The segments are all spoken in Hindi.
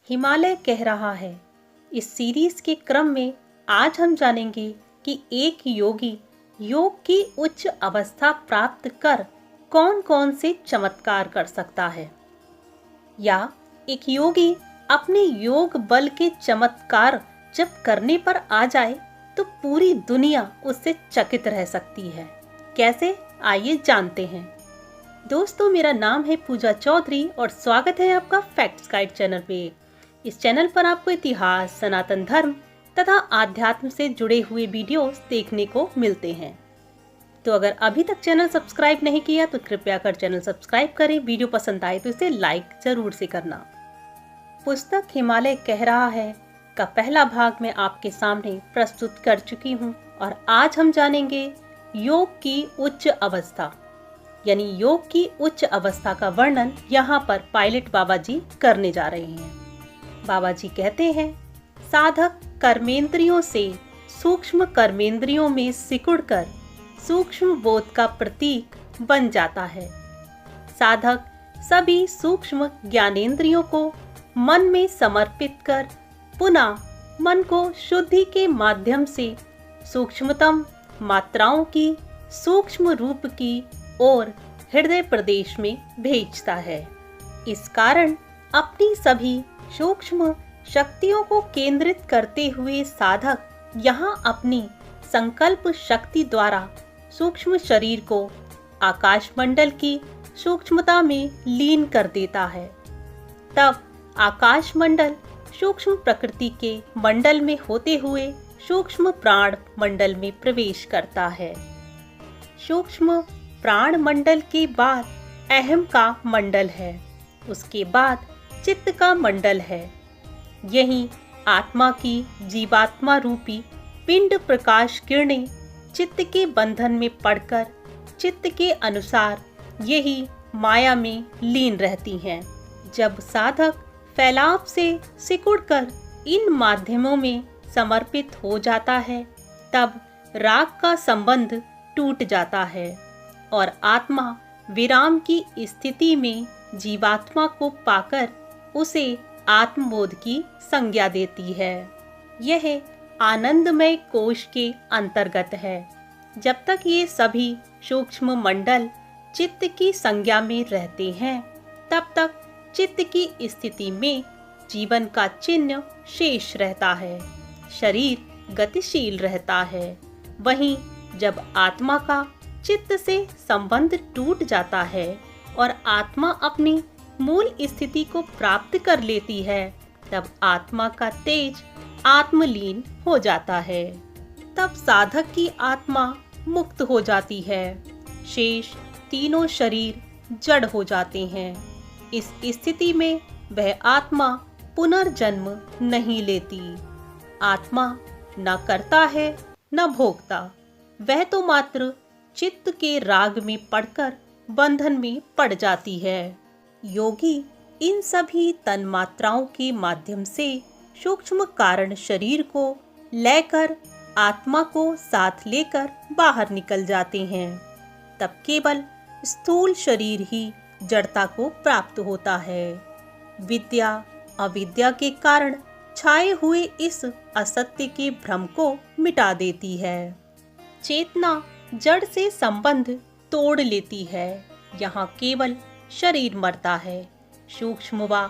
हिमालय कह रहा है। इस सीरीज के क्रम में आज हम जानेंगे कि एक योगी योग की उच्च अवस्था प्राप्त कर कौन कौन से चमत्कार कर सकता है, या एक योगी अपने योग बल के चमत्कार जब करने पर आ जाए तो पूरी दुनिया उससे चकित रह सकती है। कैसे, आइए जानते हैं। दोस्तों, मेरा नाम है पूजा चौधरी और स्वागत है आपका फैक्ट्स गाइड चैनल पे। इस चैनल पर आपको इतिहास, सनातन धर्म तथा आध्यात्म से जुड़े हुए वीडियोस देखने को मिलते हैं। तो अगर अभी तक चैनल सब्सक्राइब नहीं किया तो कृपया कर चैनल सब्सक्राइब करें। वीडियो पसंद आए तो इसे लाइक जरूर से करना। पुस्तक हिमालय कह रहा है का पहला भाग मैं आपके सामने प्रस्तुत कर चुकी हूँ और आज हम जानेंगे योग की उच्च अवस्था, यानी योग की उच्च अवस्था का वर्णन यहाँ पर पायलट बाबा जी करने जा रहे हैं। बाबा जी कहते हैं, साधक कर्मेंद्रियों से सूक्ष्म कर्मेंद्रियों में सिकुड़कर सूक्ष्म बोध का प्रतीक बन जाता है। साधक सभी सूक्ष्म ज्ञानेंद्रियों को मन में समर्पित कर पुनः मन को शुद्धि के माध्यम से सूक्ष्मतम मात्राओं की सूक्ष्म रूप की ओर हृदय प्रदेश में भेजता है। इस कारण अपनी सभी सूक्ष्म शक्तियों को केंद्रित करते हुए साधक यहाँ अपनी संकल्प शक्ति द्वारा सूक्ष्म शरीर को आकाशमंडल की सूक्ष्मता में लीन कर देता है। तब आकाशमंडल सूक्ष्म प्रकृति के मंडल में होते हुए सूक्ष्म प्राण मंडल में प्रवेश करता है। सूक्ष्म प्राण मंडल के बाद अहम का मंडल है, उसके बाद चित्त का मंडल है। यही आत्मा की जीवात्मा रूपी पिंड प्रकाश किरणें चित्त के बंधन में पड़कर चित्त के अनुसार यही माया में लीन रहती हैं। जब साधक फैलाव से सिकुड़कर इन माध्यमों में समर्पित हो जाता है, तब राग का संबंध टूट जाता है और आत्मा विराम की स्थिति में जीवात्मा को पाकर उसे आत्मबोध की संज्ञा देती है। यह आनंदमय कोश के अंतर्गत है। जब तक ये सभी सूक्ष्म मंडल चित्त की संज्ञा में रहते हैं, तब तक चित्त की स्थिति में जीवन का चिन्ह शेष रहता है, शरीर गतिशील रहता है। वहीं जब आत्मा का चित्त से संबंध टूट जाता है और आत्मा अपनी मूल स्थिति को प्राप्त कर लेती है, तब आत्मा का तेज आत्मलीन हो जाता है। तब साधक की आत्मा मुक्त हो जाती है। शेष तीनों शरीर जड़ हो जाते हैं। इस स्थिति में वह आत्मा पुनर्जन्म नहीं लेती। आत्मा न करता है न भोगता, वह तो मात्र चित्त के राग में पड़कर बंधन में पड़ जाती है। योगी इन सभी तन्मात्राओं के माध्यम से सूक्ष्म कारण शरीर को लेकर आत्मा को साथ लेकर बाहर निकल जाते हैं। तब केवल स्थूल शरीर ही जड़ता को प्राप्त होता है। विद्या अविद्या के कारण छाए हुए इस असत्य के भ्रम को मिटा देती है। चेतना जड़ से संबंध तोड़ लेती है। यहाँ केवल शरीर मरता है। सूक्ष्म व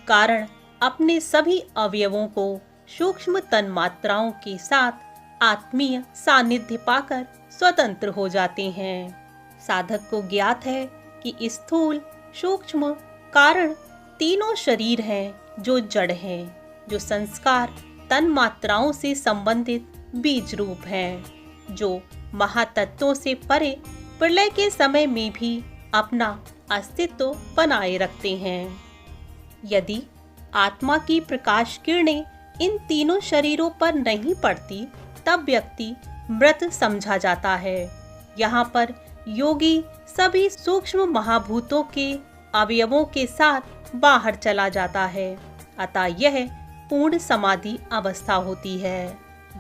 कारण अपने सभी अवयवों को सूक्ष्म तन्मात्राओं के साथ आत्मीय सानिध्य पाकर स्वतंत्र हो जाते हैं। साधक को ज्ञात है कि स्थूल सूक्ष्म कारण तीनों शरीर हैं जो जड़ हैं, जो संस्कार तन्मात्राओं से संबंधित बीज रूप हैं, जो महातत्वों से परे प्रलय के समय में भी अपना अस्तित्व बनाए रखते हैं। यदि आत्मा की प्रकाश किरणें इन तीनों शरीरों पर नहीं पड़ती, तब व्यक्ति मृत समझा जाता है। यहाँ पर योगी सभी सूक्ष्म महाभूतों के अवयवों के साथ बाहर चला जाता है, अतः यह पूर्ण समाधि अवस्था होती है।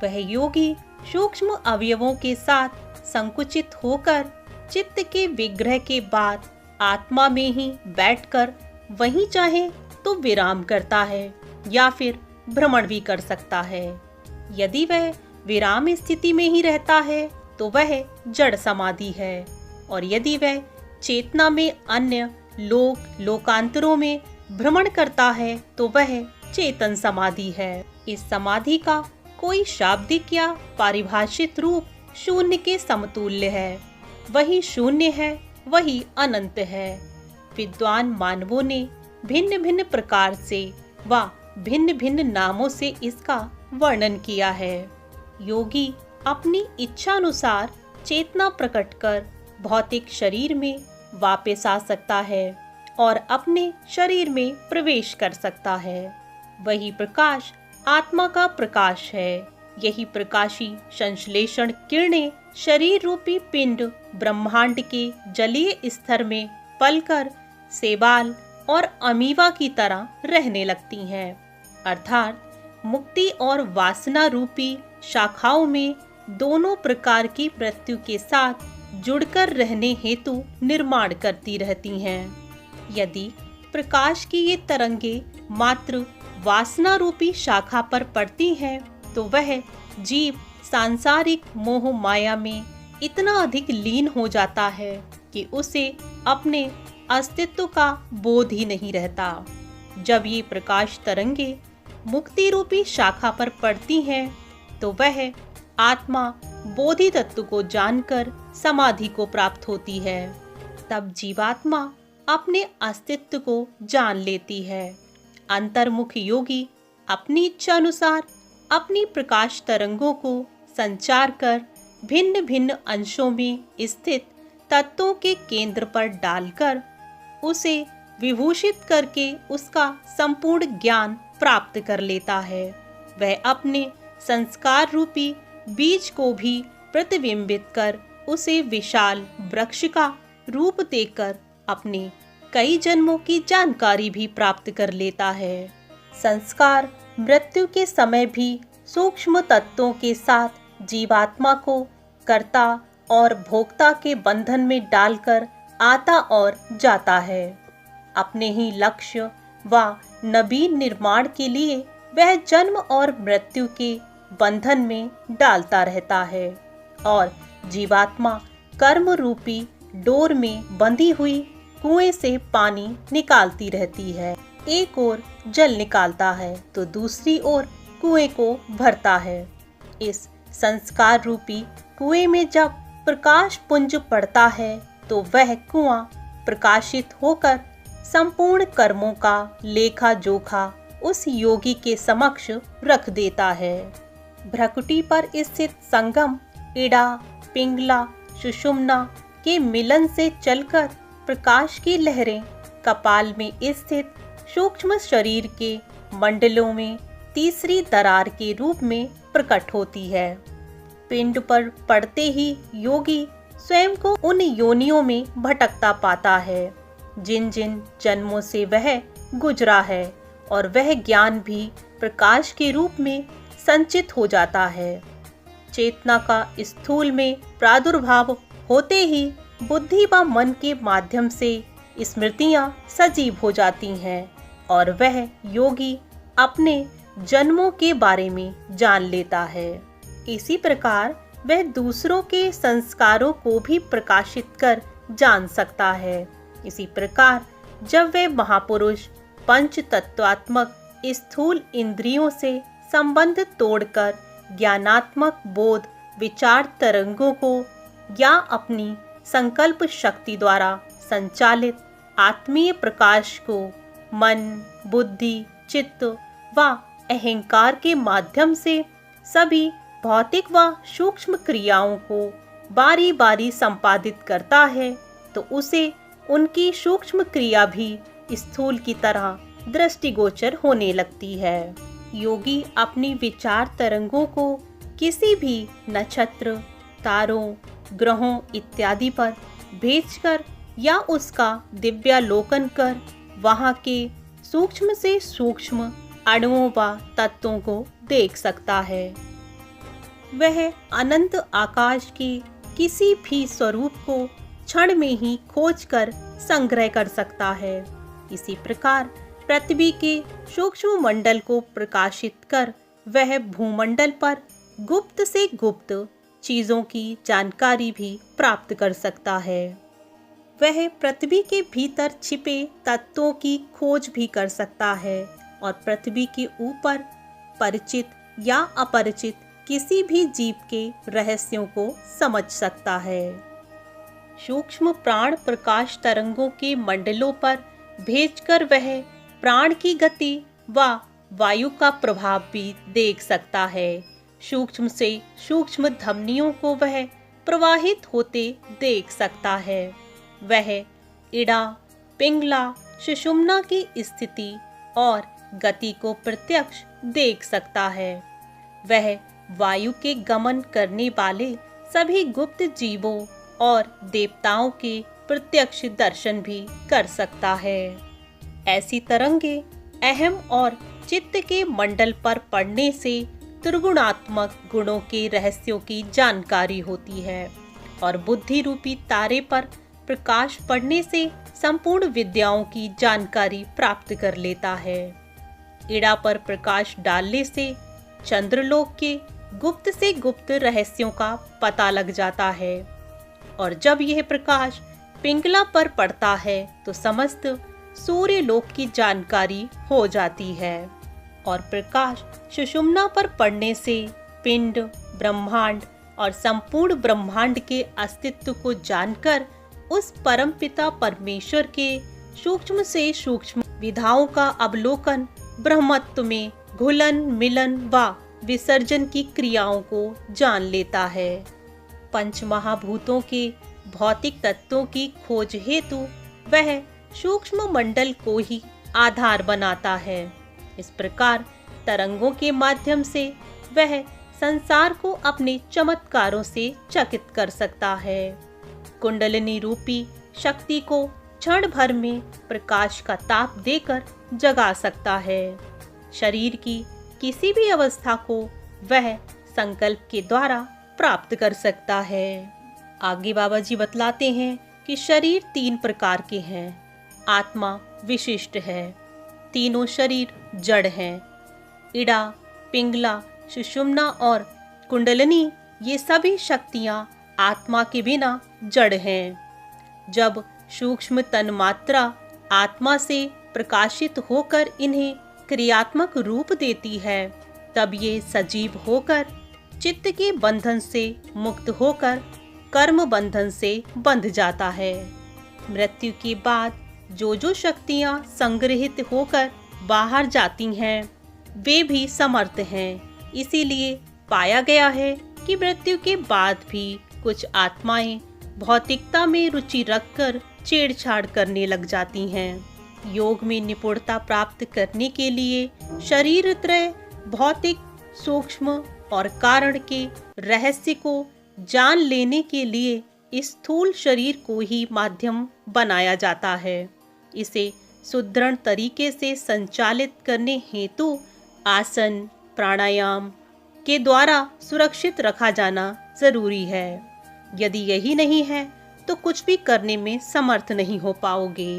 वह योगी सूक्ष्म अवयवों के साथ संकुचित होकर चित्त के विग्रह के बाद आत्मा में ही बैठकर वहीं चाहे तो विराम करता है या फिर भ्रमण भी कर सकता है। यदि वह विराम स्थिति में ही रहता है तो वह जड़ समाधि है, और यदि वह चेतना में अन्य लोकांतरों में भ्रमण करता है तो वह चेतन समाधि है। इस समाधि का कोई शाब्दिक या पारिभाषित रूप शून्य के समतुल्य है। वही शून्य है, वही अनंत है। विद्वान मानवों ने भिन्न भिन्न प्रकार से व भिन्न भिन्न नामों से इसका वर्णन किया है। योगी अपनी इच्छा अनुसार चेतना प्रकट कर भौतिक शरीर में वापस आ सकता है और अपने शरीर में प्रवेश कर सकता है। वही प्रकाश आत्मा का प्रकाश है। यही प्रकाशी संश्लेषण किरणें शरीर रूपी पिंड ब्रह्मांड के जलीय स्तर में पलकर सेबाल और अमीबा की तरह रहने लगती हैं, अर्थात मुक्ति और वासना रूपी शाखाओं में दोनों प्रकार की मृत्यु के साथ जुड़कर रहने हेतु निर्माण करती रहती हैं। यदि प्रकाश की ये तरंगे मात्र वासना रूपी शाखा पर पड़ती हैं तो वह जीव सांसारिक मोह माया में इतना अधिक लीन हो जाता है कि उसे अपने अस्तित्व का बोध ही नहीं रहता। जब ये प्रकाश तरंगे मुक्ति रूपी शाखा पर पड़ती हैं तो वह आत्मा बोधि तत्व को जानकर समाधि को प्राप्त होती है। तब जीवात्मा अपने अस्तित्व को जान लेती है। अंतर्मुख योगी अपनी इच्छा अनुसार अपनी प्रकाश तरंगों को संचार कर भिन्न भिन्न अंशों में स्थित तत्वों के केंद्र पर डालकर उसे विभूषित करके उसका संपूर्ण ज्ञान प्राप्त कर लेता है। वह अपने संस्कार रूपी बीज को भी प्रतिबिंबित कर उसे विशाल वृक्ष का रूप देकर अपने कई जन्मों की जानकारी भी प्राप्त कर लेता है। संस्कार मृत्यु के समय भी सूक्ष्म तत्वों के साथ जीवात्मा को कर्ता और भोक्ता के बंधन में डालकर आता और जाता है। अपने ही लक्ष्य व नवीन निर्माण के लिए वह जन्म और मृत्यु के बंधन में डालता रहता है और जीवात्मा कर्म रूपी डोर में बंधी हुई कुएं से पानी निकालती रहती है। एक ओर जल निकालता है तो दूसरी ओर कुएं को भरता है। इस संस्कार रूपी कुएं में जब प्रकाश पुंज पड़ता है तो वह कुआं प्रकाशित होकर संपूर्ण कर्मों का लेखा जोखा उस योगी के समक्ष रख देता है। भ्रकुटी पर स्थित संगम इड़ा पिंगला सुषुम्ना के मिलन से चलकर प्रकाश की लहरें कपाल में स्थित सूक्ष्म शरीर के मंडलों में तीसरी दरार के रूप में प्रकट होती है। पिंड पर पड़ते ही योगी स्वयं को उन योनियों में भटकता पाता है जिन जिन जन्मों से वह गुजरा है, और वह ज्ञान भी प्रकाश के रूप में संचित हो जाता है। चेतना का स्थूल में प्रादुर्भाव होते ही बुद्धि व मन के माध्यम से स्मृतियां सजीव हो जाती हैं और वह योगी अपने जन्मों के बारे में जान लेता है। इसी प्रकार वह दूसरों के संस्कारों को भी प्रकाशित कर जान सकता है। इसी प्रकार जब वह महापुरुष पंच तत्वात्मक स्थूल इंद्रियों से संबंध तोड़कर ज्ञानात्मक बोध विचार तरंगों को या अपनी संकल्प शक्ति द्वारा संचालित आत्मीय प्रकाश को मन बुद्धि चित्त व अहंकार के माध्यम से सभी भौतिक व सूक्ष्म क्रियाओं को बारी बारी संपादित करता है तो उसे उनकी सूक्ष्म क्रिया भी स्थूल की तरह दृष्टिगोचर होने लगती है। योगी अपनी विचार तरंगों को किसी भी नक्षत्र तारों ग्रहों इत्यादि पर भेजकर या उसका दिव्यालोकन कर वहाँ के सूक्ष्म से सूक्ष्म अणुओं व तत्वों को देख सकता है। वह अनंत आकाश के किसी भी स्वरूप को क्षण में ही खोजकर संग्रह कर सकता है। इसी प्रकार पृथ्वी के सूक्ष्म मंडल को प्रकाशित कर वह भूमंडल पर गुप्त से गुप्त चीजों की जानकारी भी प्राप्त कर सकता है। वह पृथ्वी के भीतर छिपे तत्वों की खोज भी कर सकता है और पृथ्वी के ऊपर परिचित या अपरिचित किसी भी जीव के रहस्यों को समझ सकता है। सूक्ष्म प्राण प्रकाश तरंगों के मंडलों पर भेजकर वह प्राण की गति व वायु का प्रभाव भी देख सकता है। सूक्ष्म से सूक्ष्म धमनियों को वह प्रवाहित होते देख सकता है। वह इड़ा, पिंगला, सुषुम्ना की स्थिति और गति को प्रत्यक्ष देख सकता है। वह वायु के गमन करने वाले सभी गुप्त जीवों और देवताओं के प्रत्यक्ष दर्शन भी कर सकता है। ऐसी तरंगे अहम और चित्त के मंडल पर पड़ने से त्रिगुणात्मक गुणों के रहस्यों की जानकारी होती है और बुद्धि रूपी तारे पर प्रकाश पड़ने से संपूर्ण विद्याओं की जानकारी प्राप्त कर लेता है। इड़ा पर प्रकाश डालने से चंद्रलोक के गुप्त से गुप्त रहस्यों का पता लग जाता है और जब यह प्रकाश पिंगला पर पड़ता है तो समस्त सूर्य लोक की जानकारी हो जाती है और प्रकाश सुषुम्ना पर पड़ने से पिंड, ब्रह्मांड और संपूर्ण ब्रह्मांड के अस्तित्व को जानकर उस परमपिता परमेश्वर के सूक्ष्म से सूक्ष्म विधाओं का अवलोकन ब्रह्मत्व में घुलन मिलन व विसर्जन की क्रियाओं को जान लेता है। पंच महाभूतों के भौतिक तत्वों की खोज हेतु वह सूक्ष्म मंडल को ही आधार बनाता है। इस प्रकार तरंगों के माध्यम से वह संसार को अपने चमत्कारों से चकित कर सकता है। कुंडलिनी रूपी शक्ति को क्षण भर में प्रकाश का ताप देकर जगा सकता है। शरीर की किसी भी अवस्था को वह संकल्प के द्वारा प्राप्त कर सकता है। आगे बाबा जी बतलाते हैं कि शरीर 3 प्रकार के हैं। आत्मा विशिष्ट है। तीनों शरीर जड़ हैं। इड़ा, पिंगला, सुषुम्ना और कुंडलिनी ये सभी शक्तियाँ आत्मा के बिना जड़ हैं। जब सूक्ष्म तन्मात्रा आत्मा से प्रकाशित होकर इन्हें क्रियात्मक रूप देती है तब ये सजीव होकर चित्त के बंधन से मुक्त होकर कर्म बंधन से बंध जाता है। मृत्यु के बाद जो शक्तियाँ संग्रहित होकर बाहर जाती हैं वे भी समर्थ हैं। इसीलिए पाया गया है कि मृत्यु के बाद भी कुछ आत्माएं भौतिकता में रुचि रखकर छेड़छाड़ करने लग जाती हैं। योग में निपुणता प्राप्त करने के लिए शरीर त्रय भौतिक, सूक्ष्म और कारण के रहस्य को जान लेने के लिए इस स्थूल शरीर को ही माध्यम बनाया जाता है। इसे सुदृढ़ तरीके से संचालित करने हेतु आसन, प्राणायाम के द्वारा सुरक्षित रखा जाना जरूरी है। यदि यही नहीं है तो कुछ भी करने में समर्थ नहीं हो पाओगे।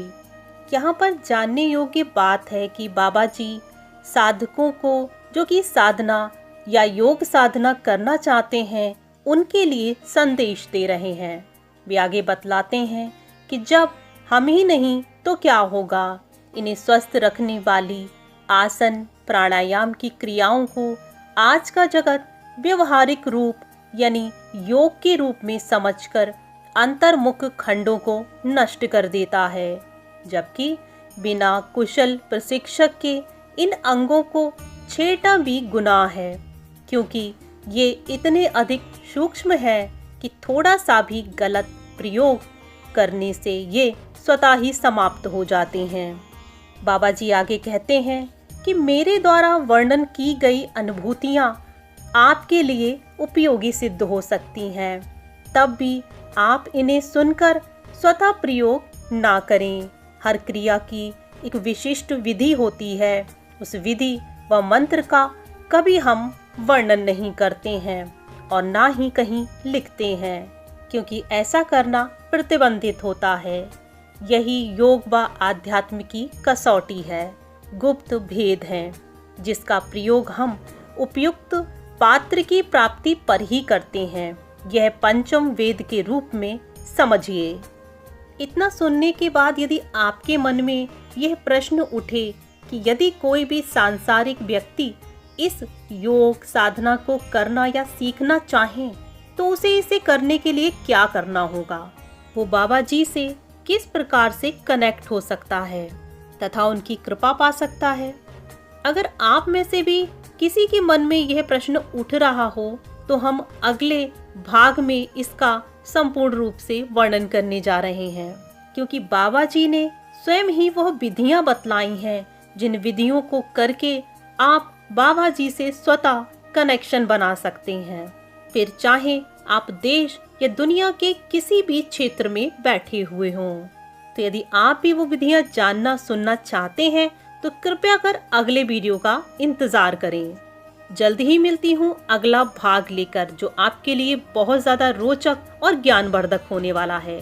यहाँ पर जानने योग्य बात है कि बाबा जी साधकों को जो कि साधना या योग साधना करना चाहते हैं उनके लिए संदेश दे रहे हैं। वे आगे बतलाते हैं कि जब हम ही नहीं तो क्या होगा। इन्हें स्वस्थ रखने वाली आसन प्राणायाम की क्रियाओं को आज का जगत व्यवहारिक रूप यानी योग के रूप में समझकर अंतर्मुख खंडों को नष्ट कर देता है, जबकि बिना कुशल प्रशिक्षक के इन अंगों को छेड़ना भी गुनाह है, क्योंकि ये इतने अधिक सूक्ष्म है कि थोड़ा सा भी गलत प्रयोग करने से ये स्वतः ही समाप्त हो जाते हैं। बाबा जी आगे कहते हैं कि मेरे द्वारा वर्णन की गई अनुभूतियाँ आपके लिए उपयोगी सिद्ध हो सकती हैं, तब भी आप इन्हें सुनकर स्वतः प्रयोग ना करें। हर क्रिया की एक विशिष्ट विधि होती है। उस विधि व मंत्र का कभी हम वर्णन नहीं करते हैं और ना ही कहीं लिखते हैं, क्योंकि ऐसा करना प्रतिबंधित होता है। यही योग व आध्यात्म की कसौटी है। गुप्त भेद हैं, जिसका प्रयोग हम उपयुक्त पात्र की प्राप्ति पर ही करते हैं। यह पंचम वेद के रूप में समझिए। इतना सुनने के बाद यदि आपके मन में यह प्रश्न उठे कि यदि कोई भी सांसारिक व्यक्ति इस योग साधना को करना या सीखना चाहे तो उसे इसे करने के लिए क्या करना होगा, वो बाबा जी से किस प्रकार से कनेक्ट हो सकता है तथा उनकी कृपा पा सकता है। अगर आप में से भी किसी के मन में यह प्रश्न उठ रहा हो तो हम अगले भाग में इसका संपूर्ण रूप से वर्णन करने जा रहे हैं, क्योंकि बाबा जी ने स्वयं ही वह विधियां बतलाई हैं जिन विधियों को करके आप बाबा जी से स्वतः कनेक्शन बना सकते हैं, फिर चाहे आप देश या दुनिया के किसी भी क्षेत्र में बैठे हुए हों। तो यदि आप भी वो विधियां जानना सुनना चाहते हैं तो कृपया कर अगले वीडियो का इंतजार करें। जल्द ही मिलती हूँ अगला भाग लेकर, जो आपके लिए बहुत ज्यादा रोचक और ज्ञानवर्धक होने वाला है।